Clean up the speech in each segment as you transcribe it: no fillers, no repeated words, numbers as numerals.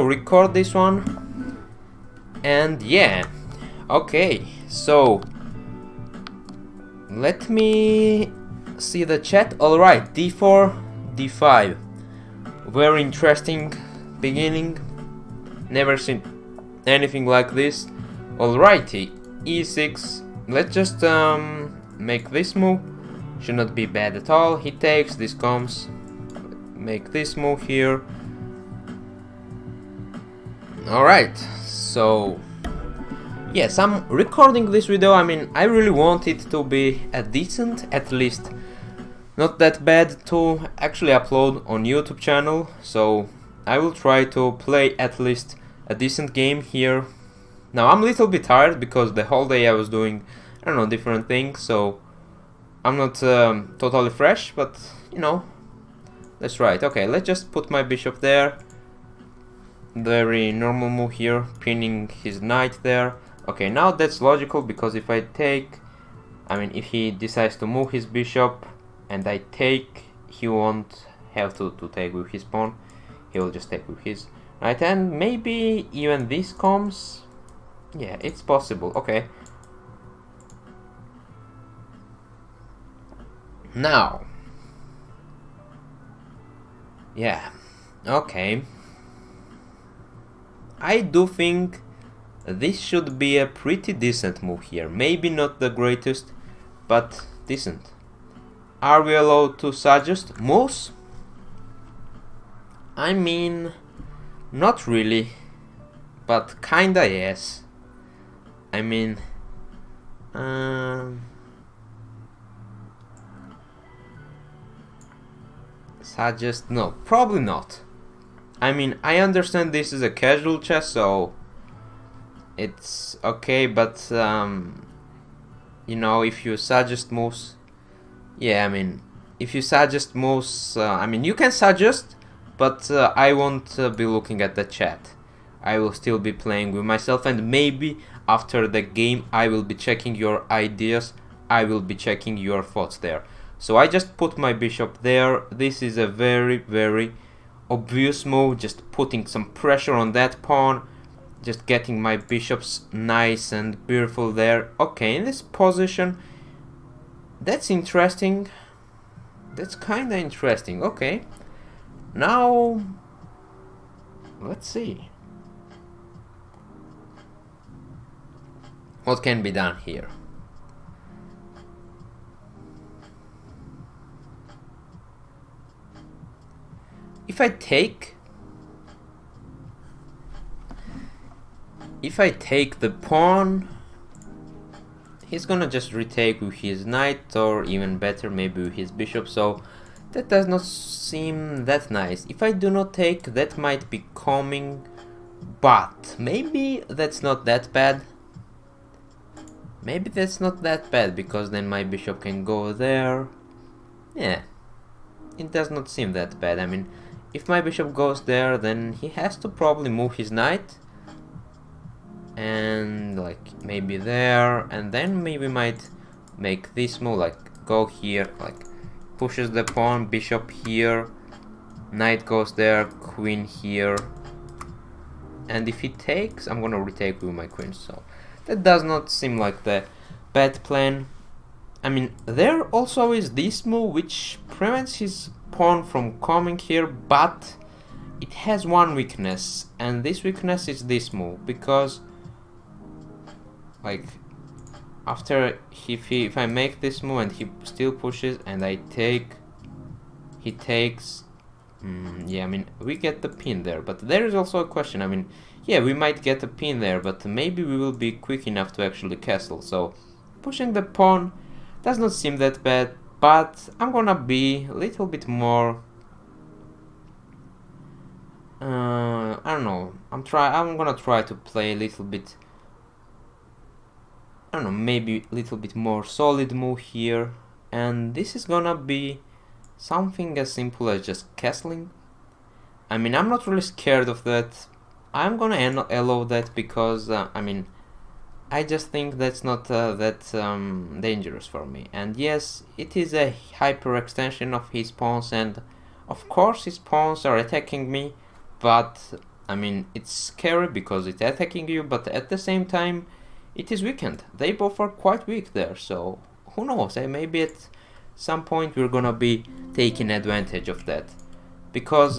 record this one. And yeah, okay, so let me see the chat. Alright, d4, d5. Very interesting beginning. Never seen anything like this. Alrighty, e6. Let's just make this move. Should not be bad at all. He takes, this comes. Make this move here. Alright, so yes, I'm recording this video. I mean, I really want it to be a decent, at least not that bad, to actually upload on YouTube channel. So I will try to play at least a decent game here. Now I'm a little bit tired because the whole day I was doing, I don't know, different things, so I'm not totally fresh, but you know, that's right. Okay, let's just put my bishop there. Very normal move here, pinning his knight there. Okay, now that's logical, because if I take, I mean, if he decides to move his bishop and I take, he won't have to take with his pawn. He will just take with his right, and maybe even this comes. Yeah, it's possible. Okay. Now. Yeah. Okay. I do think this should be a pretty decent move here. Maybe not the greatest, but decent. Are we allowed to suggest moves? I mean, not really, but kinda yes. I mean, suggest, no, probably not. I mean, I understand this is a casual chess, so it's okay, but you know, if you suggest moves, yeah, I mean, if you suggest moves, I mean, you can suggest, but I won't be looking at the chat. I will still be playing with myself, and maybe after the game I will be checking your ideas, I will be checking your thoughts there. So I just put my bishop there. This is a very obvious move, just putting some pressure on that pawn, just getting my bishops nice and beautiful there. Okay, in this position, that's interesting. That's kinda interesting. Okay, now let's see what can be done here. If I take the pawn, he's gonna just retake with his knight, or even better, maybe with his bishop, so that does not seem that nice. If I do not take, that might be coming, but maybe that's not that bad. Maybe that's not that bad, because then my bishop can go there. Yeah, it does not seem that bad. I mean, if my bishop goes there, then he has to probably move his knight, and like maybe there, and then maybe might make this move, like go here, like pushes the pawn, bishop here, knight goes there, queen here, and if he takes, I'm gonna retake with my queen. So that does not seem like the bad plan. I mean, there also is this move which prevents his pawn from coming here, but it has one weakness, and this weakness is this move, because like after if I make this move and he still pushes and I take, he takes, yeah, I mean, we get the pin there, but there is also a question. I mean, yeah, we might get a pin there, but maybe we will be quick enough to actually castle. So pushing the pawn does not seem that bad, but I'm gonna be a little bit more, I don't know, I'm gonna try to play a little bit, I don't know, maybe a little bit more solid move here, and this is gonna be something as simple as just castling. I mean, I'm not really scared of that. I'm gonna allow that, because I mean, I just think that's not that dangerous for me. And yes, it is a hyperextension of his pawns, and of course his pawns are attacking me, but I mean, it's scary because it's attacking you, but at the same time, it is weakened. They both are quite weak there, so who knows? Maybe at some point we're gonna be taking advantage of that. Because,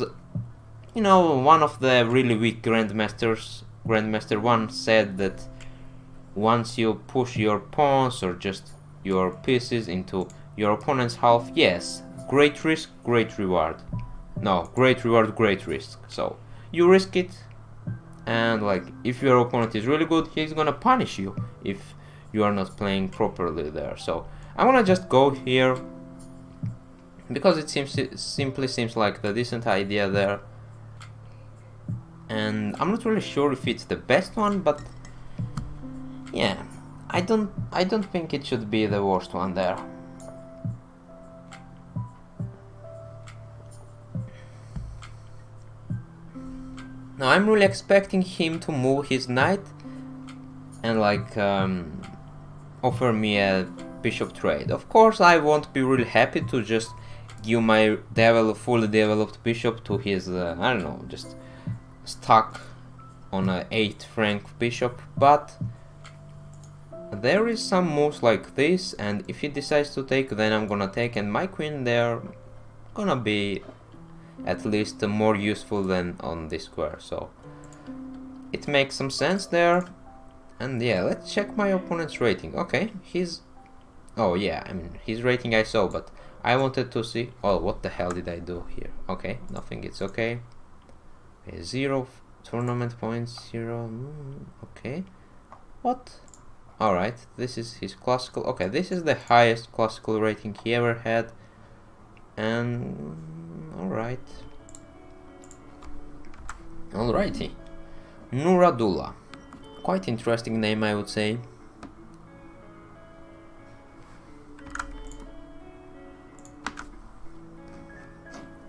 you know, one of the really weak Grandmaster 1 said that once you push your pawns or just your pieces into your opponent's half, yes, great risk, great reward. No, great reward, great risk. So you risk it, and like if your opponent is really good, he's gonna punish you if you are not playing properly there. So I wanna just go here because it simply seems like the decent idea there, and I'm not really sure if it's the best one, but yeah, I don't think it should be the worst one there. Now I'm really expecting him to move his knight and like offer me a bishop trade. Of course I won't be really happy to just give my fully developed bishop to his I don't know, just stuck on a 8 rank bishop, but there is some moves like this, and if he decides to take, then I'm gonna take, and my queen there gonna be at least more useful than on this square, so it makes some sense there. And yeah, let's check my opponent's rating. Okay, oh yeah, I mean his rating I saw, but I wanted to see. Oh, what the hell did I do here? Okay, nothing, it's okay. 0 tournament points, 0. Okay, what? Alright, this is his classical. Okay, this is the highest classical rating he ever had. And alright. Alrighty. Nuradullah. Quite interesting name, I would say.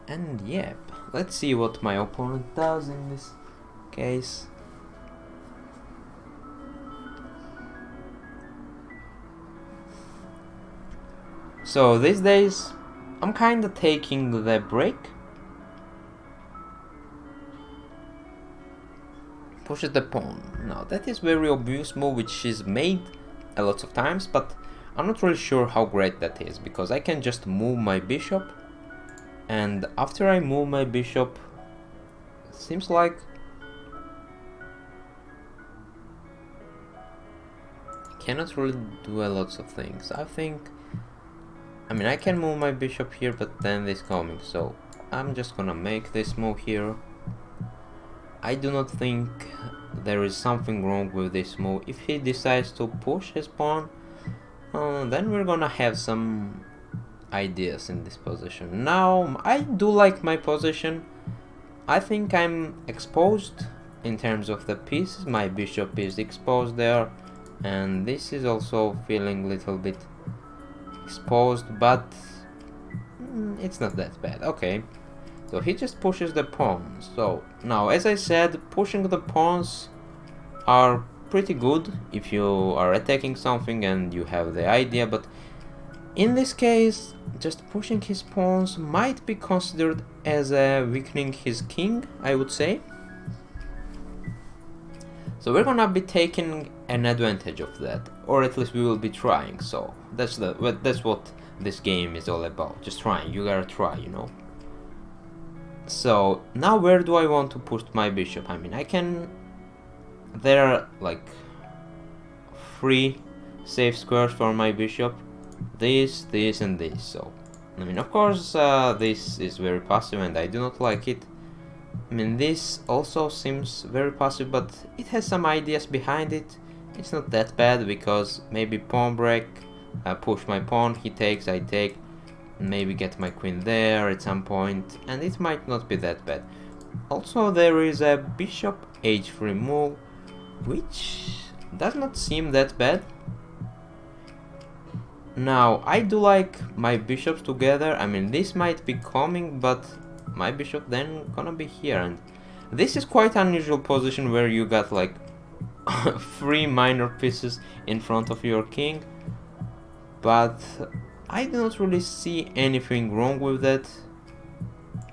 And yep, let's see what my opponent does in this case. So these days I'm kinda taking the break. Pushes the pawn. Now that is very obvious move which is made a lot of times, but I'm not really sure how great that is, because I can just move my bishop, and after I move my bishop, it seems like I cannot really do a lot of things. I mean, I can move my bishop here, but then this coming, so I'm just gonna make this move here. I do not think there is something wrong with this move. If he decides to push his pawn, then we're gonna have some ideas in this position. Now, I do like my position. I think I'm exposed in terms of the pieces. My bishop is exposed there, and this is also feeling a little bit exposed, but it's not that bad. Okay, so he just pushes the pawns. So now, as I said, pushing the pawns are pretty good if you are attacking something and you have the idea, but in this case, just pushing his pawns might be considered as weakening his king, I would say. So we're gonna be taking an advantage of that, or at least we will be trying. So that's what this game is all about. Just trying. You gotta try, you know. So now where do I want to push my bishop? I mean, there are like 3 safe squares for my bishop. This, and this. So I mean, of course, this is very passive and I do not like it. I mean, this also seems very passive, but it has some ideas behind it. It's not that bad, because maybe pawn break, push my pawn, he takes, I take, maybe get my queen there at some point, and it might not be that bad. Also, there is a bishop h3 move, which does not seem that bad. Now, I do like my bishops together. I mean, this might be coming, but my bishop then gonna be here, and this is quite unusual position where you got like 3 minor pieces in front of your king, but I do not really see anything wrong with that,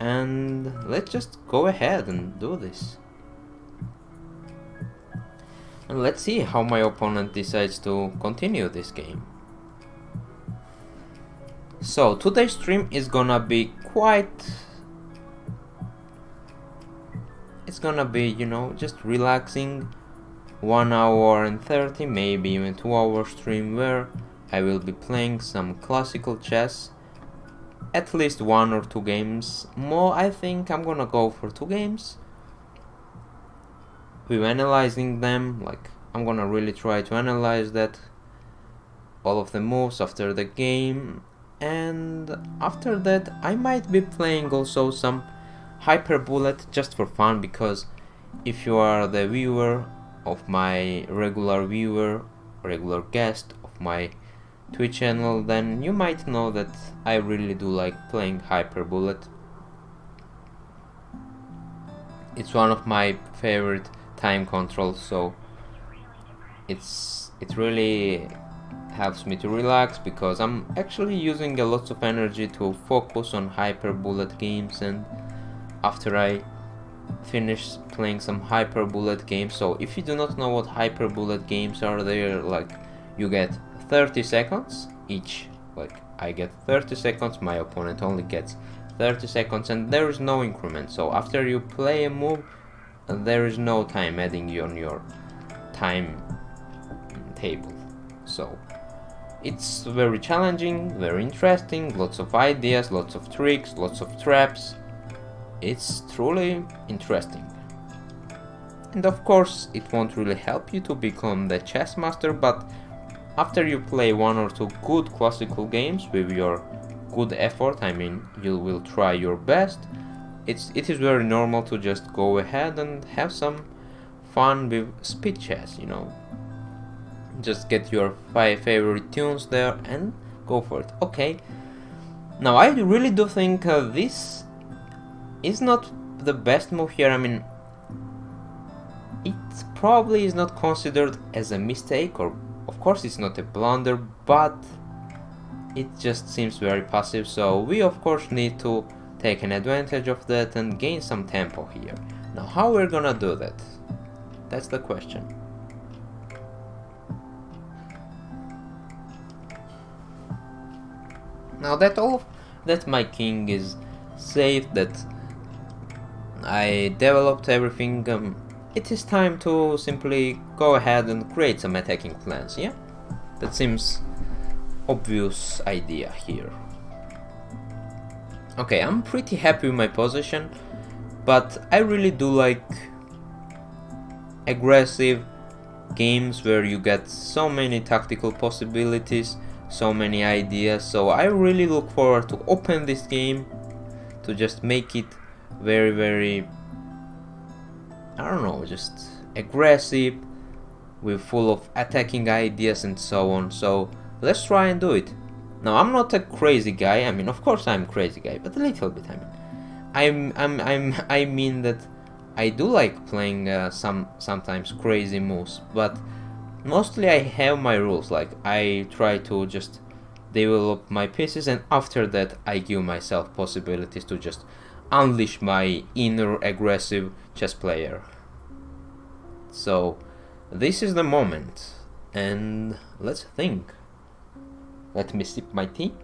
and let's just go ahead and do this. And let's see how my opponent decides to continue this game. So today's stream is gonna be it's gonna be, you know, just relaxing 1 hour and 30, maybe even 2 hour stream where I will be playing some classical chess, at least 1 or 2 games. More, I think I'm gonna go for 2 games. We're analyzing them, like I'm gonna really try to analyze that, all of the moves after the game, and after that I might be playing also some Hyper Bullet just for fun, because if you are the viewer of my regular guest of my Twitch channel, then you might know that I really do like playing Hyper Bullet. It's one of my favorite time controls, so it really helps me to relax, because I'm actually using a lot of energy to focus on Hyper Bullet games, and after I finish playing some Hyper Bullet games, so if you do not know what Hyper Bullet games are, they're like you get 30 seconds each, like I get 30 seconds, my opponent only gets 30 seconds, and there is no increment. So after you play a move, there is no time adding on your time table. So it's very challenging, very interesting, lots of ideas, lots of tricks, lots of traps. It's truly interesting. And of course it won't really help you to become the chess master, but after you play 1 or 2 good classical games with your good effort, I mean you will try your best, it is very normal to just go ahead and have some fun with speed chess, you know. Just get your 5 favorite tunes there and go for it. Okay, now I really do think this is not the best move here. I mean, it probably is not considered as a mistake, or of course it's not a blunder, but it just seems very passive, so we of course need to take an advantage of that and gain some tempo here. Now how we're gonna do that? That's the question. Now that my king is safe, that I developed everything, it is time to simply go ahead and create some attacking plans, yeah? That seems obvious idea here. Okay, I'm pretty happy with my position, but I really do like aggressive games where you get so many tactical possibilities, so many ideas, so I really look forward to open this game, to just make it very, I don't know, just aggressive, with full of attacking ideas and so on. So let's try and do it. Now I'm not a crazy guy. I mean, of course I'm a crazy guy, but a little bit. I mean that I do like playing sometimes crazy moves, but mostly I have my rules. Like I try to just develop my pieces, and after that I give myself possibilities to just unleash my inner aggressive chess player. So this is the moment, and let's think. Let me sip my tea.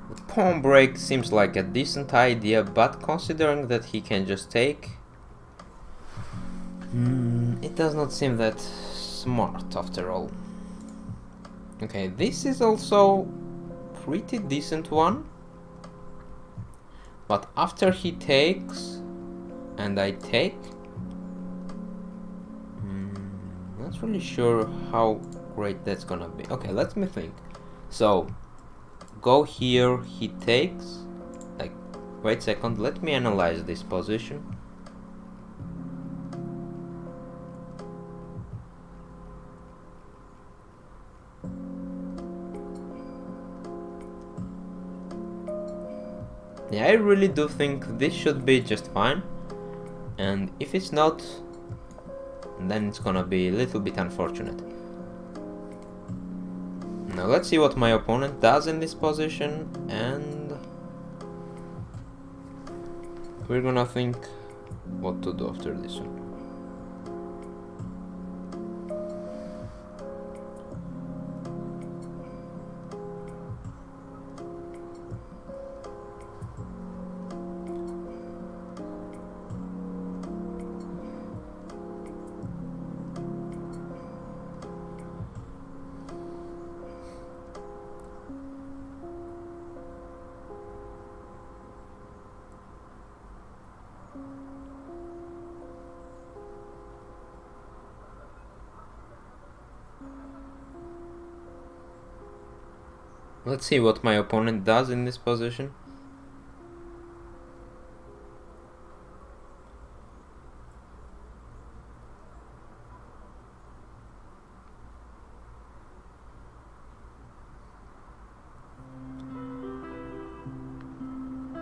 The pawn break seems like a decent idea, but considering that he can just take, it does not seem that smart after all. Okay, this is also pretty decent one, but after he takes and I take, not really sure how great that's gonna be. Okay, let me think. So go here, he takes, like, wait a second, let me analyze this position. Yeah, I really do think this should be just fine, and if it's not, and then it's gonna be a little bit unfortunate. Now let's see what my opponent does in this position, and we're gonna think what to do after this one. Let's see what my opponent does in this position.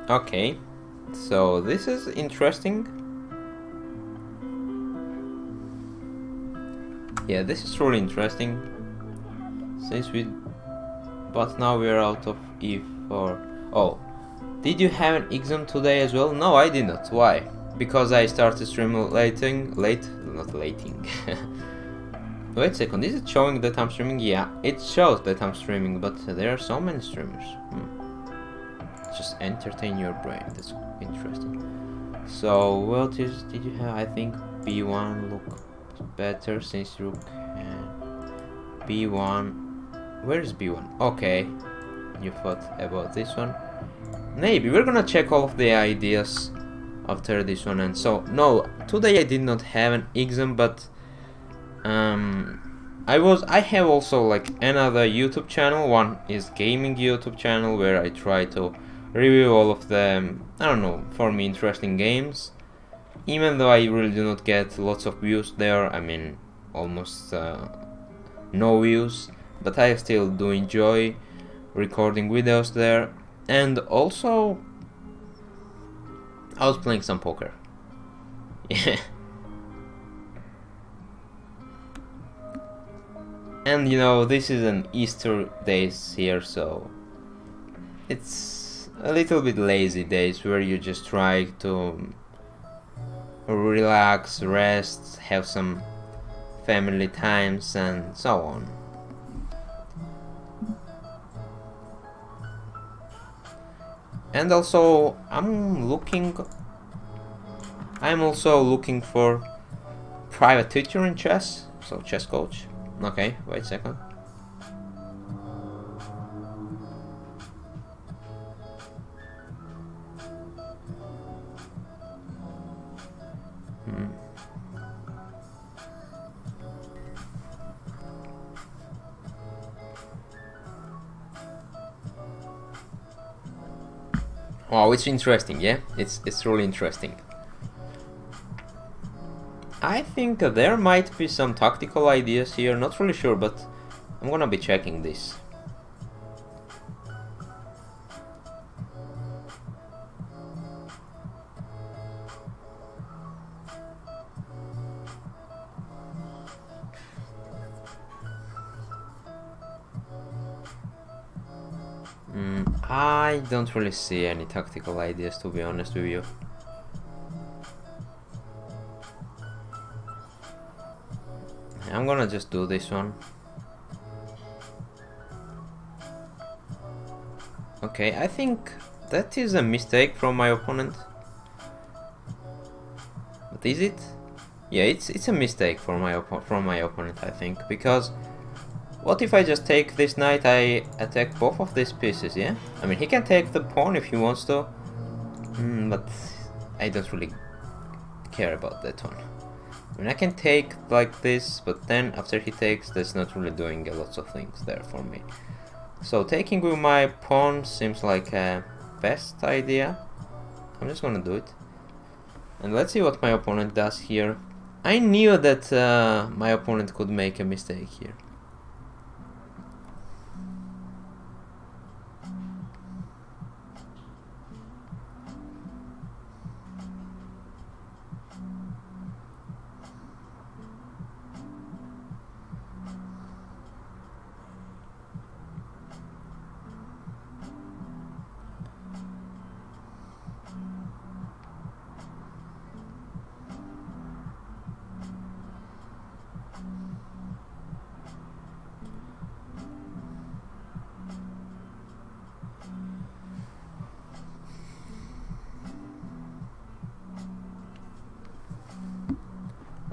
Okay, so this is interesting. Yeah, this is really interesting. But now we're out of e4. Oh, did you have an exam today as well? No, I did not. Why? Because I started streaming late. Wait a second, is it showing that I'm streaming? Yeah, it shows that I'm streaming, but there are so many streamers. Just entertain your brain. That's interesting. So what did you have? I think b1 look better since rook and b1. Where is b1? Okay, you thought about this one. Maybe we're gonna check all of the ideas after this one. And so no, today I did not have an exam, but I have also like another YouTube channel. One is gaming YouTube channel where I try to review all of the, I don't know, for me interesting games. Even though I really do not get lots of views there, I mean almost no views, but I still do enjoy recording videos there. And also I was playing some poker. Yeah. And you know, this is an Easter days here, so it's a little bit lazy days where you just try to relax, rest, have some family times and so on. And also I'm also looking for private tutor in chess, so chess coach. Okay, wait a second. Oh, it's interesting, yeah? It's really interesting. I think there might be some tactical ideas here, not really sure, but I'm gonna be checking this. I don't really see any tactical ideas, to be honest with you. I'm gonna just do this one. Okay, I think that is a mistake from my opponent. But is it? Yeah, it's a mistake from my opponent, I think, because what if I just take this knight, I attack both of these pieces, yeah? I mean, he can take the pawn if he wants to, but I don't really care about that one. I mean, I can take like this, but then after he takes, that's not really doing a lot of things there for me. So taking with my pawn seems like a best idea. I'm just gonna do it. And let's see what my opponent does here. I knew that my opponent could make a mistake here.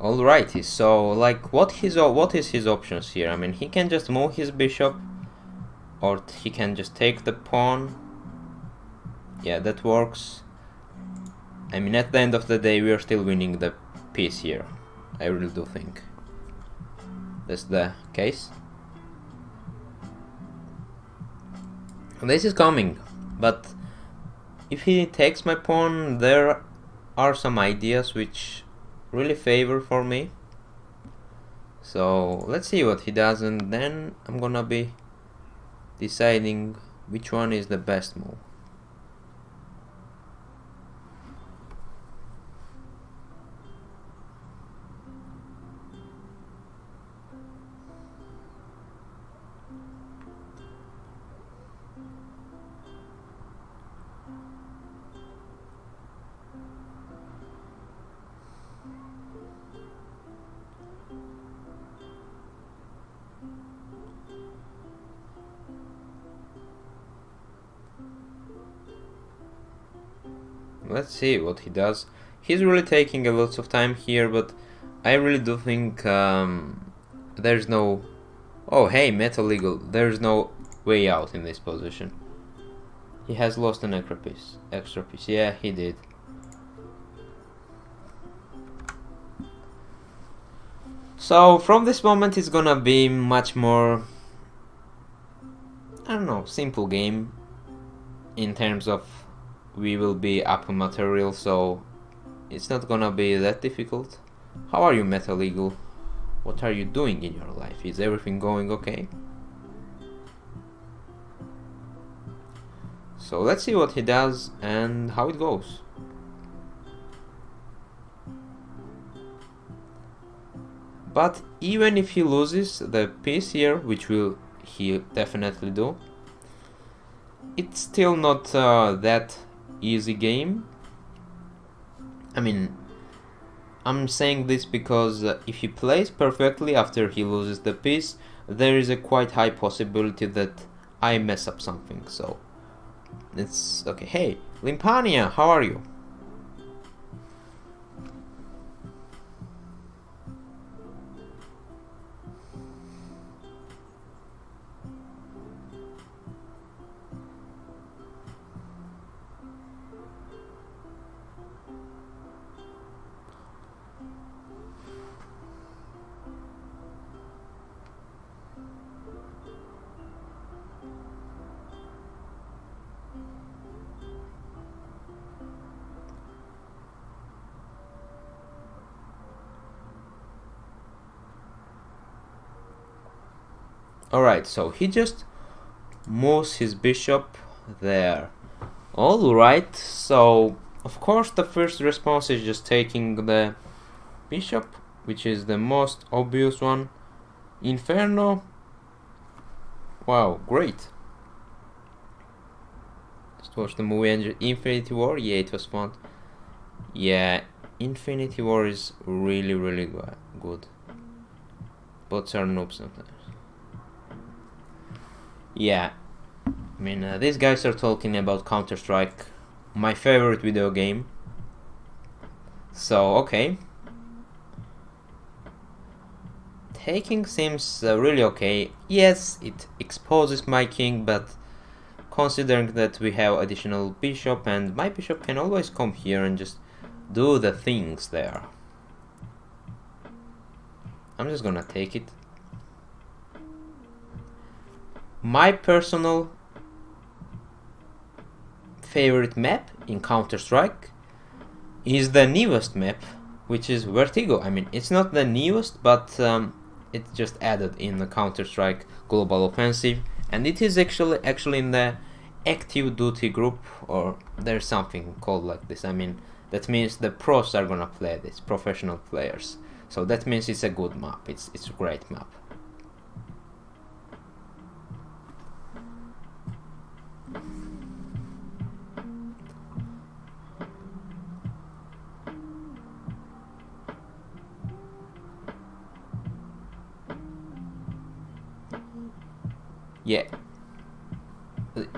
Alrighty, so like what is his options here? I mean, he can just move his bishop, or he can just take the pawn. Yeah, that works. I mean, at the end of the day, we are still winning the piece here. I really do think that's the case. This is coming, but if he takes my pawn, there are some ideas which really favor for me. So let's see what he does, and then I'm gonna be deciding which one is the best move. Let's see what he does. He's really taking a lot of time here, but I really do think there's no... Oh, hey, Metal Eagle. There's no way out in this position. He has lost an extra piece. Yeah, he did. So from this moment it's gonna be much more, I don't know, simple game in terms of we will be up material, so it's not gonna be that difficult. How are you, Metal Eagle? What are you doing in your life? Is everything going okay? So let's see what he does and how it goes. But even if he loses the piece here, which he definitely do, it's still not that easy game. I mean, I'm saying this because if he plays perfectly after he loses the piece, there is a quite high possibility that I mess up something. So it's okay. Hey, Limpania, how are you? Alright, so he just moves his bishop there. Alright, so of course the first response is just taking the bishop, which is the most obvious one. Inferno. Wow, great. Just watch the movie Infinity War. Yeah, it was fun. Yeah, Infinity War is really, really good. Bots are noobs sometimes. Yeah, I mean, these guys are talking about Counter-Strike, my favorite video game. So, okay. Taking seems really okay. Yes, it exposes my king, but considering that we have additional bishop and my bishop can always come here and just do the things there. I'm just gonna take it. My personal favorite map in Counter-Strike is the newest map, which is Vertigo. I mean, it's not the newest, but it's just added in the Counter-Strike Global Offensive, and it is actually in the active duty group, or there's something called like this. I mean, that means the pros are gonna play this, professional players. So that means it's a good map. It's a great map. Yeah,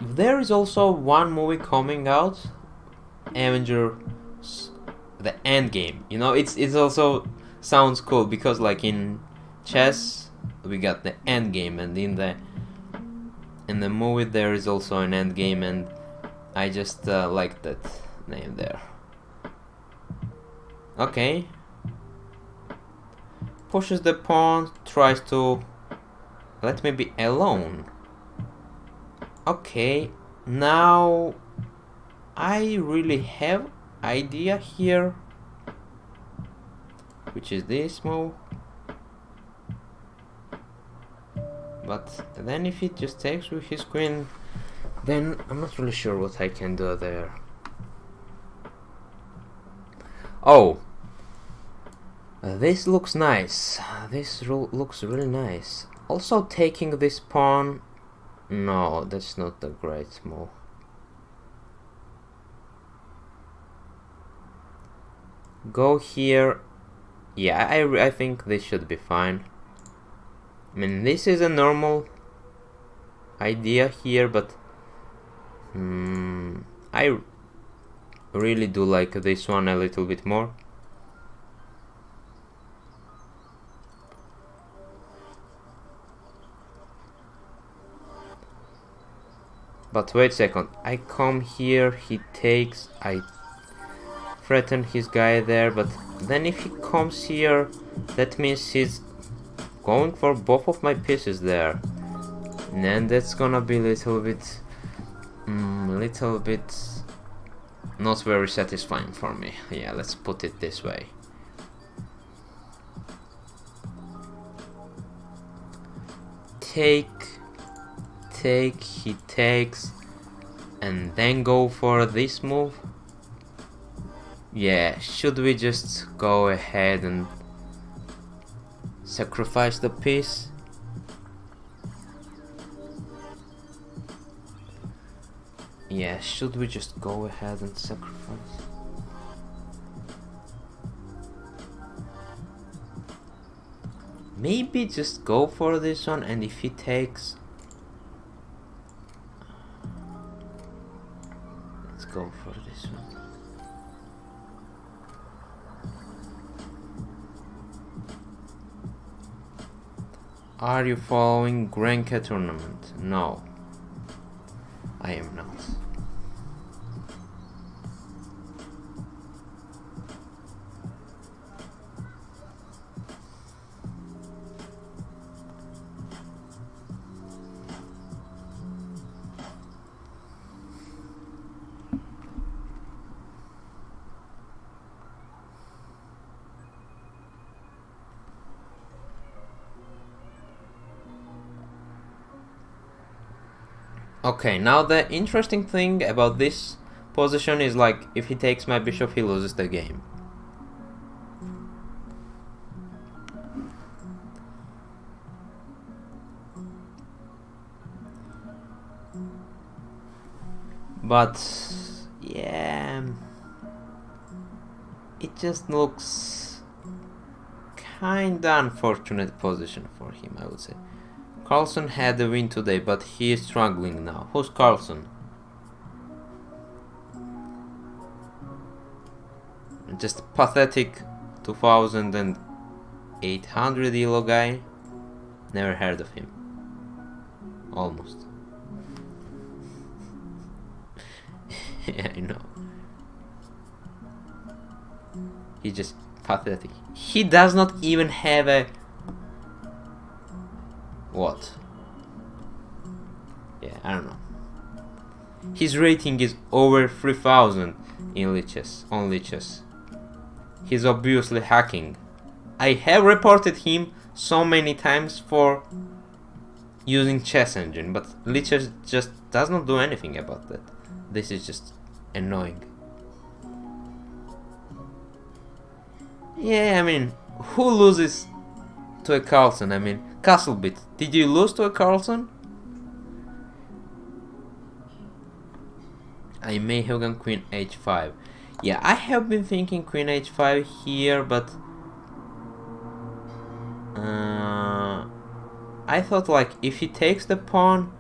there is also one movie coming out, Avengers: The Endgame. You know, it's also sounds cool because like in chess we got the end game, and in the movie there is also an end game, and I just like that name there. Okay. Pushes the pawn, tries to let me be alone. Okay, now I really have idea here, which is this move. But then if he just takes with his queen, then I'm not really sure what I can do there. Oh, this looks nice. This looks really nice. Also taking this pawn, no, that's not a great move. Go here. Yeah, I think this should be fine. I mean, this is a normal idea here, but I really do like this one a little bit more. But wait a second, I come here, he takes, I threaten his guy there, but then if he comes here, that means he's going for both of my pieces there, and that's gonna be a little bit not very satisfying for me. Yeah, let's put it this way. Take, he takes, and then go for this move. Yeah, should we just go ahead and sacrifice the piece? Yeah, should we just go ahead and sacrifice? Maybe just go for this one, and if he takes, let's go for this one. Are you following Granca tournament? No, I am not. Okay, now the interesting thing about this position is like if he takes my bishop, he loses the game. But yeah, it just looks kinda unfortunate position for him, I would say. Carlson had a win today, but he is struggling now. Who's Carlson? Just pathetic 2,800 elo guy. Never heard of him. Almost. Yeah, I know. He's just pathetic. He does not even have a... What? Yeah, I don't know. His rating is over 3,000 in lichess, on lichess. He's obviously hacking. I have reported him so many times for using chess engine, but lichess just does not do anything about that. This is just annoying. Yeah, I mean, who loses to a Carlson? I mean, Castlebit, did you lose to a Carlson? I may have gone queen h5. Yeah, I have been thinking queen h5 here, but I thought like if he takes the pawn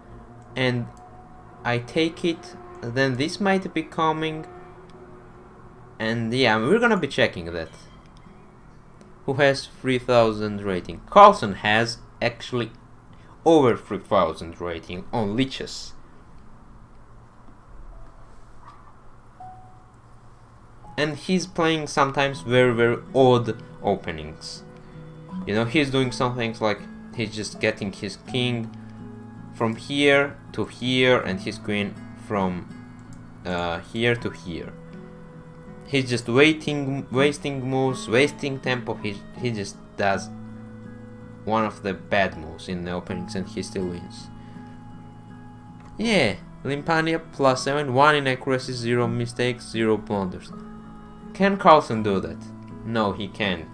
and I take it, then this might be coming, and yeah, we're gonna be checking that. who has 3000 rating. Carlsen has actually over 3000 rating on Lichess. And he's playing sometimes very odd openings. You know, he's doing some things like he's just getting his king from here to here and his queen from here to here. He's just wasting moves, wasting tempo. He just does one of the bad moves in the openings and he still wins. Yeah, Limpania +7, 1 inaccuracy, 0 mistakes, 0 blunders. Can Carlsen do that? No, he can't.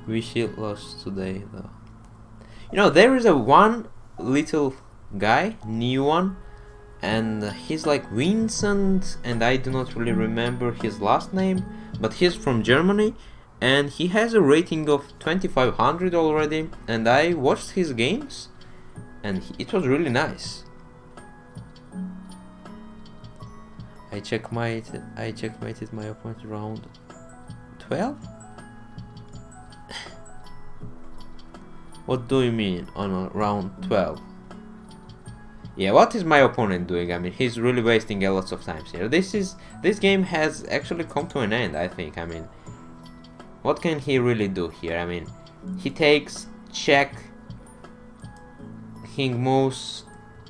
Vichy lost today though. You know, there is a one little guy, new one, and he's like Vincent, and I do not really remember his last name, but he's from Germany, and he has a rating of 2500 already, and I watched his games, and it was really nice. I checkmated my opponent round 12? What do you mean on round 12? Yeah, what is my opponent doing? I mean, he's really wasting a lot of times here. This game has actually come to an end, I think. I mean, what can he really do here? I mean, he takes check, king moves,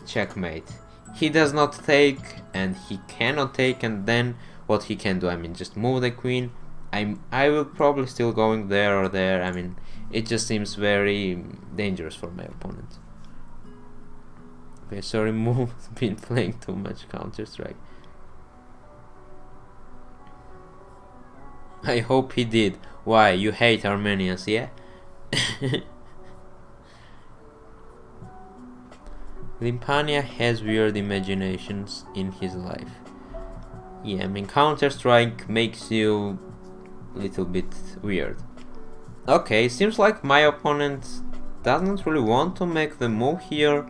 checkmate. He does not take, and he cannot take, and then what he can do? I mean, just move the queen. I will probably still going there or there. I mean, it just seems very dangerous for my opponent. Okay, sorry, Move's been playing too much Counter-Strike. I hope he did. Why, you hate Armenians, yeah? Limpania has weird imaginations in his life. Yeah, I mean, Counter-Strike makes you a little bit weird. Okay, seems like my opponent doesn't really want to make the move here.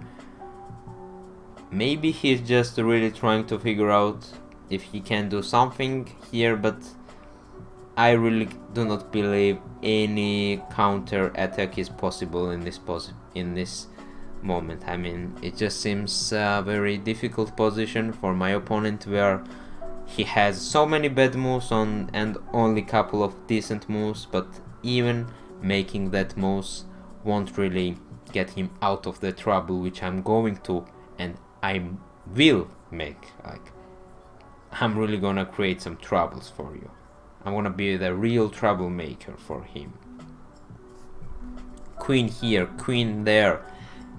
Maybe he's just really trying to figure out if he can do something here, but I really do not believe any counter attack is possible in this moment. I mean, it just seems a very difficult position for my opponent where he has so many bad moves on and only couple of decent moves, but even making that moves won't really get him out of the trouble which I'm going to, and I will make. Like, I'm really gonna create some troubles for you. I'm gonna be the real troublemaker for him. Queen here, queen there.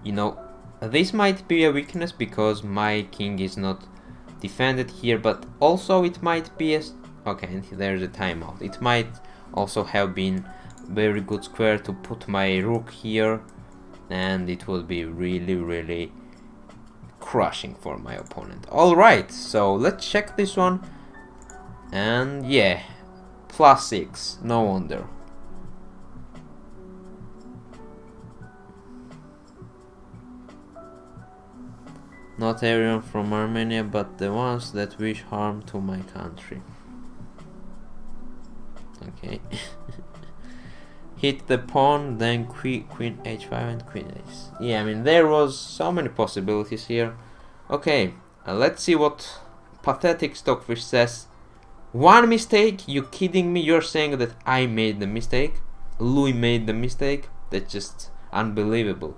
You know, this might be a weakness because my king is not defended here, but also it might be a... Okay, and there's a timeout. It might also have been very good square to put my rook here, and it would be really crushing for my opponent. Alright, so let's check this one. And yeah, +6, no wonder. Not everyone from Armenia, but the ones that wish harm to my country. Okay. Hit the pawn, then queen h5 and queen h. Yeah, I mean, there was so many possibilities here. Okay, let's see what Pathetic Stockfish says. One mistake? You kidding me? You're saying that I made the mistake? Louis made the mistake? That's just unbelievable.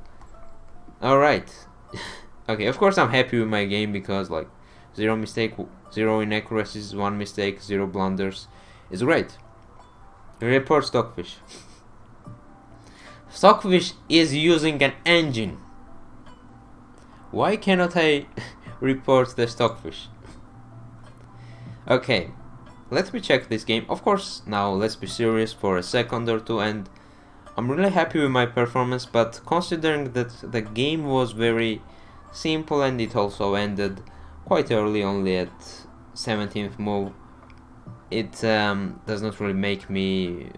Alright. Okay, of course I'm happy with my game because, like, 0 mistake, 0 inaccuracies, 1 mistake, 0 blunders is great. Report Stockfish. Stockfish is using an engine. Why cannot I report the Stockfish? Okay, let me check this game. Of course, now let's be serious for a second or two, and I'm really happy with my performance, but considering that the game was very simple and it also ended quite early, only at 17th move, it does not really make me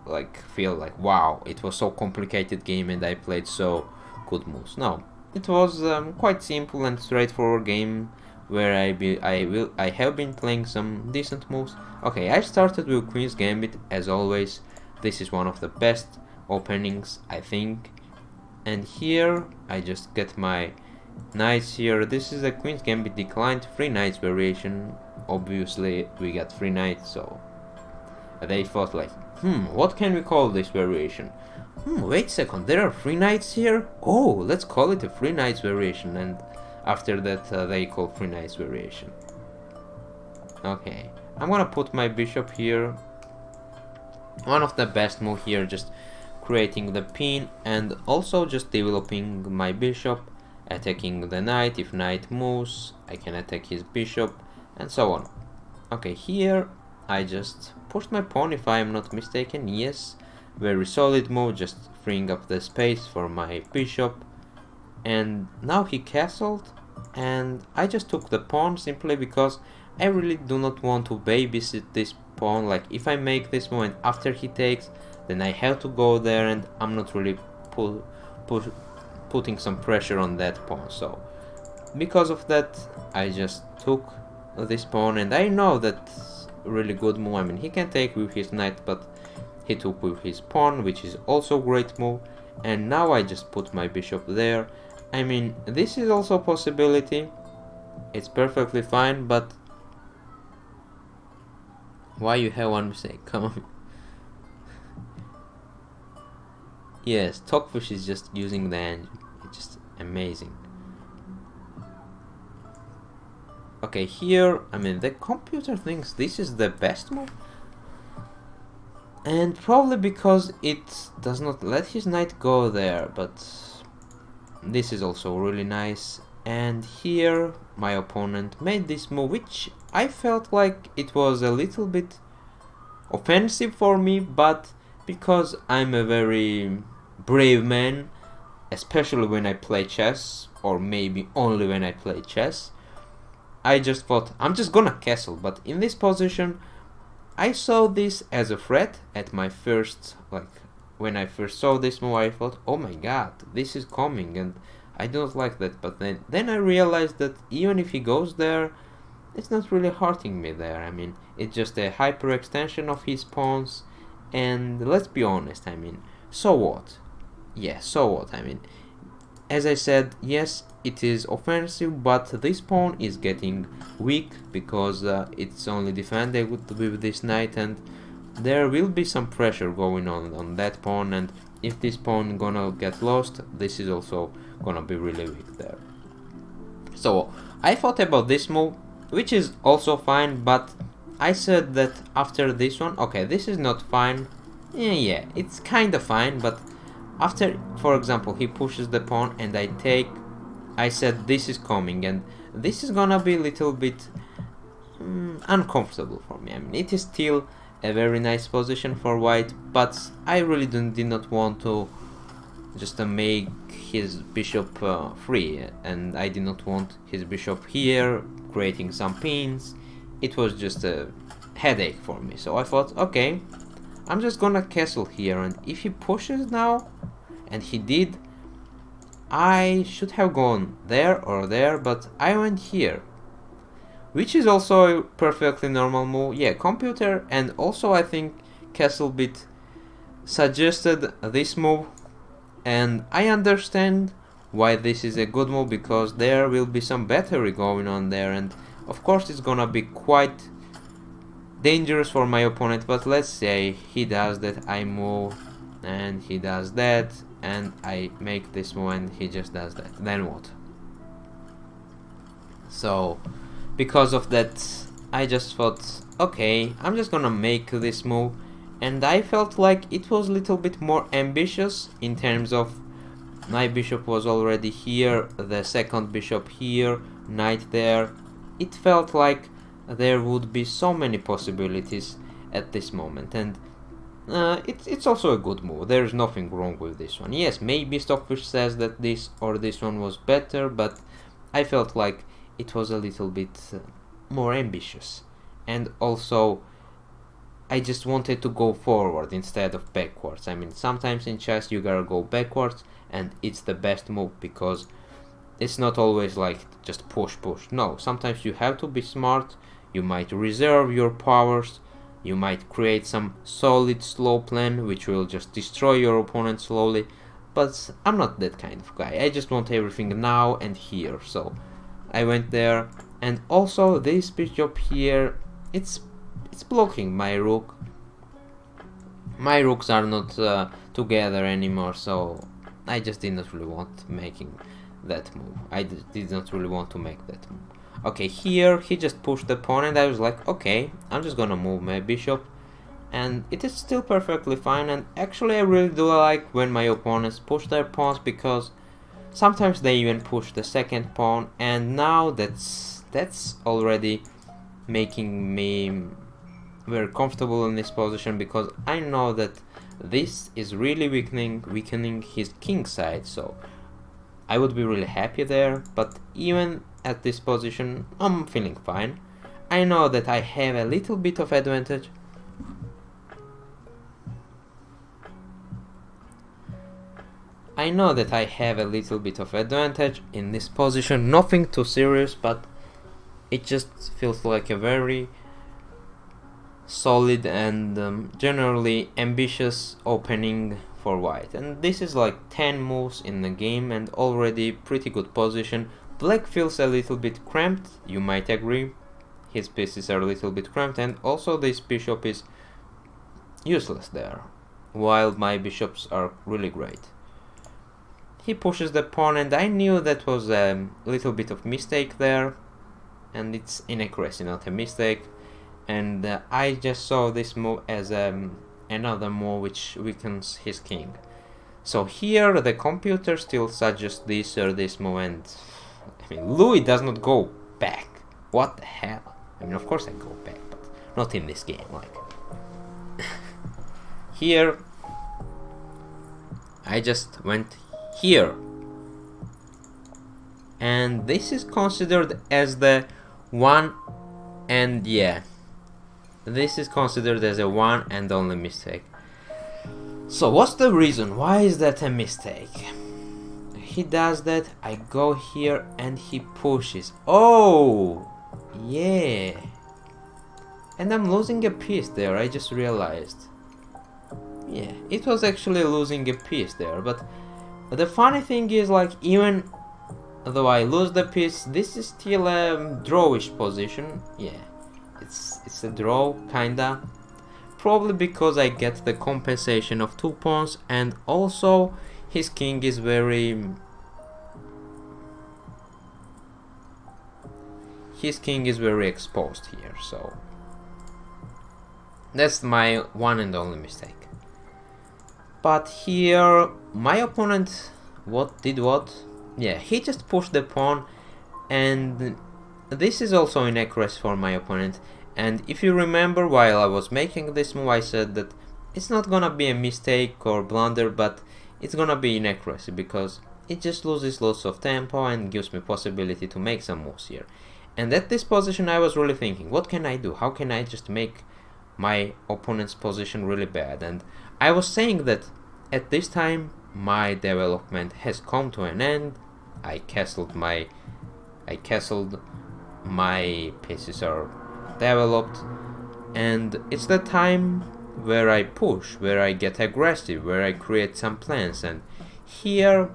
like feel like wow, it was so complicated game and I played so good moves. No, it was quite simple and straightforward game where I have been playing some decent moves. Okay, I started with Queen's Gambit as always. This is one of the best openings, I think. And here I just get my knights here. This is a Queen's Gambit declined 3 knights variation. Obviously we got 3 knights, so they thought like, what can we call this variation? Wait a second, there are 3 knights here? Oh, let's call it a 3 knights variation. And after that they call 3 knights variation. Okay, I'm gonna put my bishop here. One of the best move here, just creating the pin and also just developing my bishop, attacking the knight. If knight moves, I can attack his bishop and so on. Okay, here I just pushed my pawn if I am not mistaken. Yes, very solid move, just freeing up the space for my bishop. And now he castled and I just took the pawn simply because I really do not want to babysit this pawn. Like if I make this move and after he takes, then I have to go there and I'm not really putting some pressure on that pawn. So because of that I just took this pawn and I know that's a really good move. I mean, he can take with his knight, but he took with his pawn, which is also a great move. And now I just put my bishop there. I mean, this is also a possibility. It's perfectly fine, but why you have one mistake? Come on. Yes, Talkfish is just using the engine. It's just amazing. Okay, here, I mean, the computer thinks this is the best move. And probably because it does not let his knight go there, but this is also really nice. And here, my opponent made this move, which I felt like it was a little bit offensive for me, but because I'm a very brave man, especially when I play chess, or maybe only when I play chess, I just thought I'm just gonna castle. But in this position I saw this as a threat at my first, like when I first saw this move I thought, oh my god, this is coming and I don't like that. But then I realized that even if he goes there, it's not really hurting me there. I mean, it's just a hyperextension of his pawns, and let's be honest, I mean, so what? Yeah, so what? I mean, as I said, yes, it is offensive, but this pawn is getting weak because it's only defended with this knight, and there will be some pressure going on that pawn, and if this pawn gonna get lost, this is also gonna be really weak there. So I thought about this move, which is also fine, but I said that after this one, okay, this is not fine. Yeah, it's kinda fine, but after, for example, he pushes the pawn and I take, I said this is coming and this is gonna be a little bit uncomfortable for me. I mean, it is still a very nice position for white, but I really did not want to just make his bishop free, and I did not want his bishop here creating some pins. It was just a headache for me, so I thought, okay, I'm just gonna castle here, and if he pushes now, and he did, I should have gone there or there, but I went here, which is also a perfectly normal move. Yeah, computer and also I think Castlebit suggested this move, and I understand why this is a good move, because there will be some battery going on there, and of course it's gonna be quite dangerous for my opponent. But let's say he does that, I move, and he does that, and I make this move and he just does that, then what? So because of that I just thought, okay, I'm just gonna make this move, and I felt like it was a little bit more ambitious in terms of my bishop was already here, the second bishop here, knight there. It felt like there would be so many possibilities at this moment, and it's also a good move. There's nothing wrong with this one. Yes, maybe Stockfish says that this or this one was better, but I felt like it was a little bit more ambitious. And also I just wanted to go forward instead of backwards. I mean, sometimes in chess you gotta go backwards, and it's the best move because it's not always like just push. No, sometimes you have to be smart. You might reserve your powers. You might create some solid slow plan which will just destroy your opponent slowly. But I'm not that kind of guy. I just want everything now and here. So I went there. And also this bishop here, it's blocking my rook. My rooks are not together anymore, so I just did not really want making that move. I did not really want to make that move. Okay, here he just pushed the pawn and I was like, okay, I'm just gonna move my bishop. And it is still perfectly fine, and actually I really do like when my opponents push their pawns, because sometimes they even push the second pawn, and now that's already making me very comfortable in this position, because I know that this is really weakening his king side, so I would be really happy there. But even at this position I'm feeling fine. I know that I have a little bit of advantage. I know that I have a little bit of advantage in this position, nothing too serious, but it just feels like a very solid and generally ambitious opening for white. And this is like 10 moves in the game and already pretty good position. Black feels a little bit cramped, you might agree. His pieces are a little bit cramped, and also this bishop is useless there, while my bishops are really great. He pushes the pawn, and I knew that was a little bit of mistake there, and it's inaccuracy, not a mistake. And I just saw this move as another move which weakens his king. So here the computer still suggests this or this move, and I mean, Louis does not go back. What the hell? I mean, of course I go back, but not in this game. Like here I just went here, and this is considered as the one, and yeah, this is considered as a one and only mistake. So what's the reason? Why is that a mistake? He does that, I go here and he pushes. Oh yeah, and I'm losing a piece there, I just realized. Yeah, it was actually losing a piece there, but the funny thing is, like, even though I lose the piece, this is still a drawish position. Yeah, it's a draw, kinda. Probably because I get the compensation of 2 pawns, and also his king is very... his king is very exposed here, so... that's my one and only mistake. But here, my opponent did what? Yeah, he just pushed the pawn, and this is also inaccuracy for my opponent. And if you remember, while I was making this move, I said that it's not gonna be a mistake or blunder, but it's gonna be inaccuracy, because it just loses lots of tempo and gives me possibility to make some moves here. And at this position I was really thinking, what can I do? How can I just make my opponent's position really bad? And I was saying that at this time my development has come to an end. I castled my pieces are developed, and it's the time where I push, where I get aggressive, where I create some plans. And here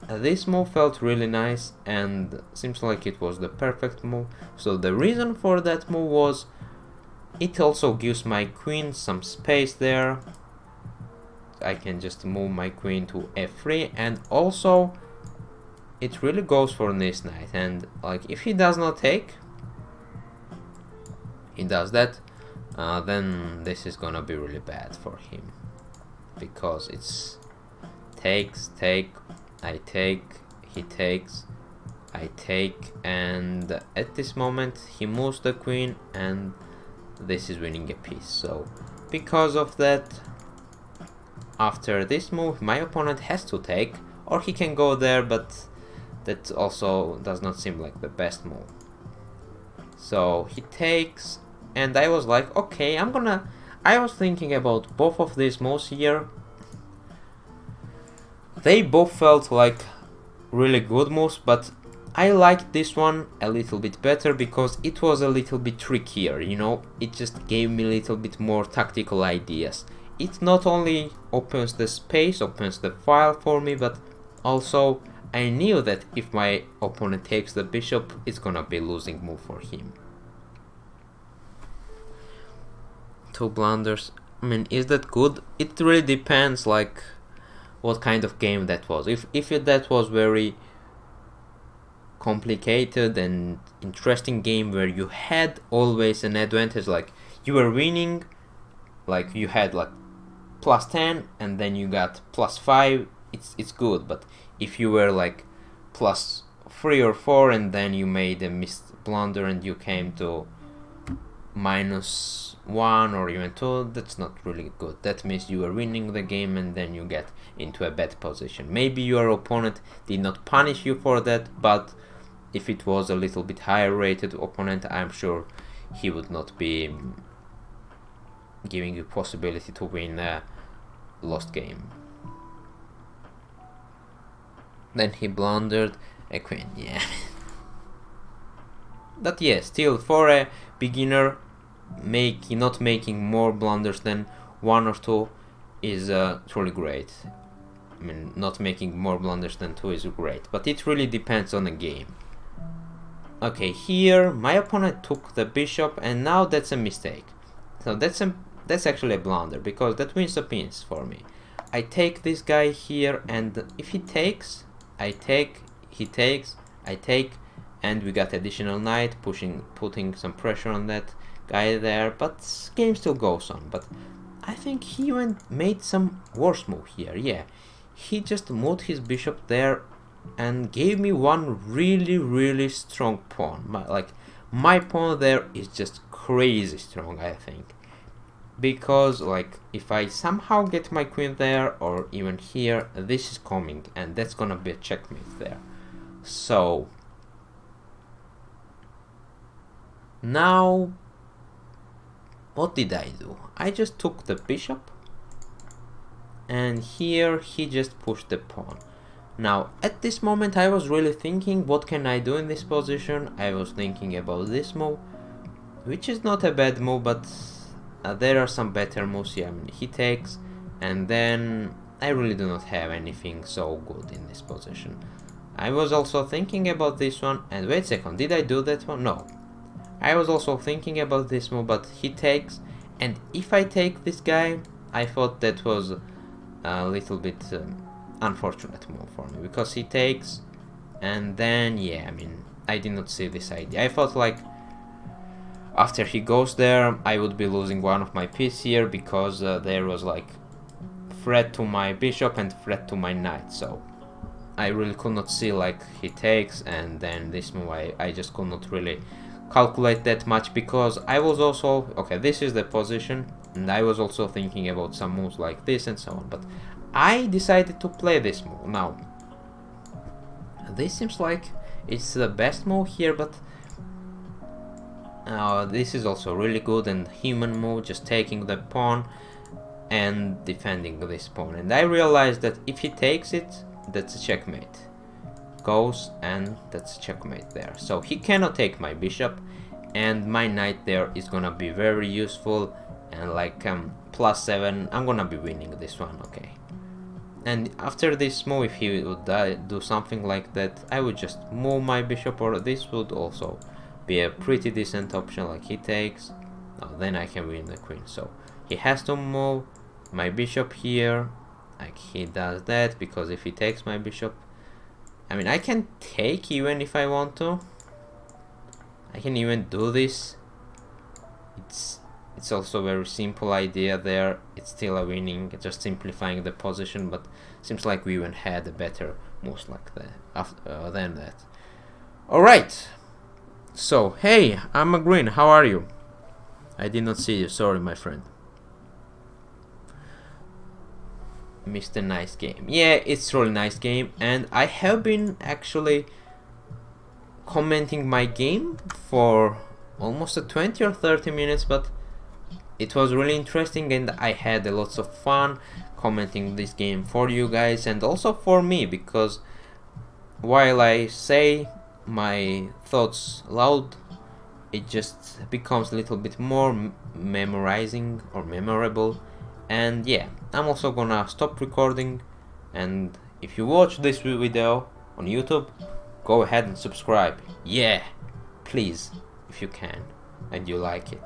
this move felt really nice and seems like it was the perfect move. So the reason for that move was it also gives my queen some space there. I can just move my queen to f3, and also it really goes for this knight. And like, if he does not take, he does that, then this is gonna be really bad for him, because it's takes, take, I take, he takes, I take, and at this moment he moves the queen, and this is winning a piece. So because of that, after this move my opponent has to take, or he can go there, but that also does not seem like the best move. So he takes, and I was like, okay, I'm gonna I was thinking about both of these moves here. They both felt like really good moves, but I liked this one a little bit better because it was a little bit trickier, you know, it just gave me a little bit more tactical ideas. It not only opens the space, opens the file for me, but also I knew that if my opponent takes the bishop, it's gonna be losing move for him. 2 blunders, I mean, is that good? It really depends, like, what kind of game that was. If that was very complicated and interesting game where you had always an advantage, like you were winning, like you had like +10 and then you got +5, it's good. But if you were like +3 or 4 and then you made a missed blunder and you came to -1 or even 2, that's not really good. That means you were winning the game and then you get into a bad position. Maybe your opponent did not punish you for that, but if it was a little bit higher rated opponent, I'm sure he would not be giving you possibility to win a lost game. Then he blundered a queen, yeah. But yeah, still for a beginner, not making more blunders than 1 or 2 is truly great. I mean, not making more blunders than 2 is great, but it really depends on the game. Okay, here my opponent took the bishop and now that's a mistake. So that's actually a blunder because that wins the piece for me. I take this guy here and if he takes, I take, he takes, I take, and we got additional knight putting some pressure on that guy there, but game still goes on. But I think he even made some worse move here. Yeah, he just moved his bishop there and gave me one really strong pawn. My pawn there is just crazy strong, I think, because like if I somehow get my queen there or even here, this is coming and that's gonna be a checkmate there. So now what did I do? I just took the bishop and here he just pushed the pawn. Now at this moment I was really thinking, what can I do in this position? I was thinking about this move, which is not a bad move, but there are some better moves here. I mean, he takes and then I really do not have anything so good in this position. I was also thinking about this one, and wait a second, did I do that one? No. I was also thinking about this move, but he takes, and if I take this guy, I thought that was a little bit unfortunate move for me, because he takes, and then, yeah, I mean, I did not see this idea. I thought like, after he goes there, I would be losing one of my pieces here, because there was like threat to my bishop and threat to my knight, so I really could not see like he takes, and then this move I just could not really calculate that much, because I was also, okay, this is the position, and I was also thinking about some moves like this and so on, but I decided to play this move. Now this seems like it's the best move here, but this is also really good and human move, just taking the pawn and defending this pawn, and I realized that if he takes it, that's a checkmate. Goes, and that's a checkmate there. So he cannot take my bishop, and my knight there is gonna be very useful, and like +7, I'm gonna be winning this one, okay. And after this move, if he would do something like that, I would just move my bishop, or this would also be a pretty decent option, like he takes, then I can win the queen. So he has to move my bishop here, like he does that, because if he takes my bishop, I mean, I can take even if I want to. I can even do this. It's also a very simple idea there. It's still a winning, just simplifying the position, but seems like we even had a better moves like that than that. Alright. So, hey, I'm a green, how are you? I did not see you, sorry my friend. Missed a nice game. Yeah, it's a really nice game, and I have been actually commenting my game for almost 20 or 30 minutes, but it was really interesting, and I had a lots of fun commenting this game for you guys and also for me, because while I say my thoughts loud, it just becomes a little bit more memorizing or memorable. And yeah, I'm also gonna stop recording, and if you watch this video on YouTube, go ahead and subscribe. Yeah, please, if you can and you like it.